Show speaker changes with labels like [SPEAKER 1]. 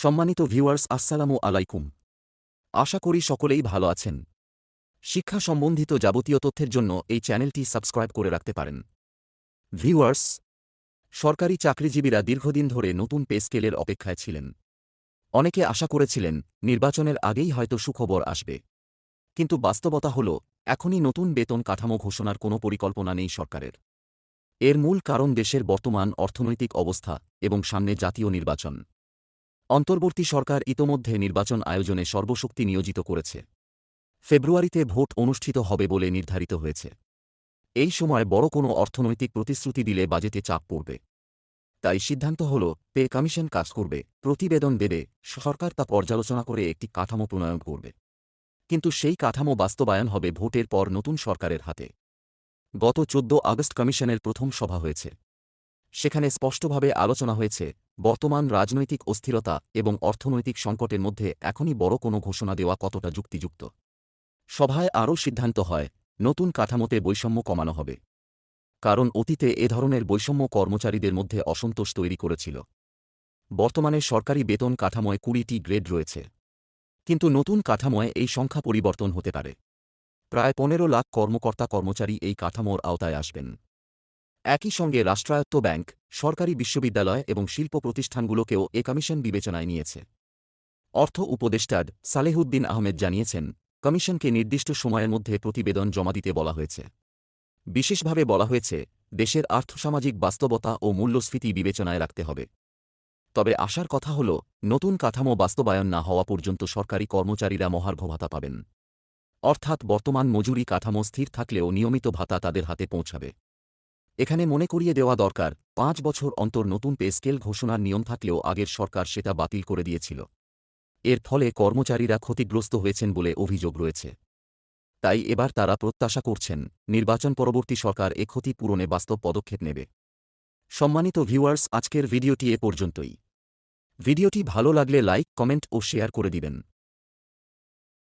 [SPEAKER 1] সম্মানিত ভিউয়ার্স, আসসালামু আলাইকুম। আশা করি সকলেই ভালো আছেন। শিক্ষা সম্বন্ধিত যাবতীয় তথ্যের জন্য এই চ্যানেলটি সাবস্ক্রাইব করে রাখতে পারেন। ভিউয়ার্স, সরকারি চাকরিজীবীরা দীর্ঘদিন ধরে নতুন পে স্কেলের অপেক্ষায় ছিলেন। অনেকে আশা করেছিলেন নির্বাচনের আগেই হয়তো সুখবর আসবে। কিন্তু বাস্তবতা হল, এখনই নতুন বেতন কাঠামো ঘোষণার কোনো পরিকল্পনা নেই সরকারের। এর মূল কারণ দেশের বর্তমান অর্থনৈতিক অবস্থা এবং সামনে জাতীয় নির্বাচন। অন্তর্বর্তী সরকার ইতোমধ্যে নির্বাচন আয়োজনে সর্বশক্তি নিয়োজিত করেছে। ফেব্রুয়ারিতে ভোট অনুষ্ঠিত হবে বলে নির্ধারিত হয়েছে। এই সময় বড় কোনো অর্থনৈতিক প্রতিশ্রুতি দিলে বাজেটে চাপ পড়বে। তাই সিদ্ধান্ত হল, পে কমিশন কাজ করবে, প্রতিবেদন দেবে, সরকার তা পর্যালোচনা করে একটি কাঠামো প্রণয়ন করবে। কিন্তু সেই কাঠামো বাস্তবায়ন হবে ভোটের পর নতুন সরকারের হাতে। গত 14 আগস্ট কমিশনের প্রথম সভা হয়েছে। সেখানে স্পষ্টভাবে আলোচনা হয়েছে, বর্তমান রাজনৈতিক অস্থিরতা এবং অর্থনৈতিক সংকটের মধ্যে এখনই বড় কোনো ঘোষণা দেওয়া কতটা যুক্তিযুক্ত। সভায় আরও সিদ্ধান্ত হয়, নতুন কাঠামোতে বৈষম্য কমানো হবে। কারণ অতীতে এ ধরনের বৈষম্য কর্মচারীদের মধ্যে অসন্তোষ তৈরি করেছিল। বর্তমানে সরকারি বেতন কাঠামোয় 20টি গ্রেড রয়েছে। কিন্তু নতুন কাঠামোয় এই সংখ্যা পরিবর্তন হতে পারে। প্রায় 15 লাখ কর্মকর্তা-কর্মচারী এই কাঠামোর আওতায় আসবেন। একই সঙ্গে রাষ্ট্রায়ত্ত ব্যাংক, সরকারি বিশ্ববিদ্যালয় এবং শিল্প প্রতিষ্ঠানগুলোকেও এ কমিশন বিবেচনায় নিয়েছে। অর্থ উপদেষ্টা সালেহুদ্দিন আহমেদ জানিয়েছেন, কমিশনকে নির্দিষ্ট সময়ের মধ্যে প্রতিবেদন জমা দিতে বলা হয়েছে। বিশেষভাবে বলা হয়েছে, দেশের আর্থসামাজিক বাস্তবতা ও মূল্যস্ফীতি বিবেচনায় রাখতে হবে। তবে আশার কথা হল, নতুন কাঠামো বাস্তবায়ন না হওয়া পর্যন্ত সরকারি কর্মচারীরা মহার্ঘ ভাতা পাবেন। অর্থাৎ বর্তমান মজুরি কাঠামো স্থির থাকলেও নিয়মিত ভাতা তাদের হাতে পৌঁছাবে। এখানে মনে করিয়ে দেওয়া দরকার, 5 বছর অন্তর নতুন পে স্কেল ঘোষণার নিয়ম থাকলেও আগের সরকার সেটা বাতিল করে দিয়েছিল। এর ফলে কর্মচারীরা ক্ষতিগ্রস্ত হয়েছেন বলে অভিযোগ রয়েছে। তাই এবার তারা প্রত্যাশা করছেন, নির্বাচন পরবর্তী সরকার এ ক্ষতি পূরণে বাস্তব পদক্ষেপ নেবে। সম্মানিত ভিউয়ার্স, আজকের ভিডিওটি এ পর্যন্তই। ভিডিওটি ভালো লাগলে লাইক, কমেন্ট ও শেয়ার করে দিবেন।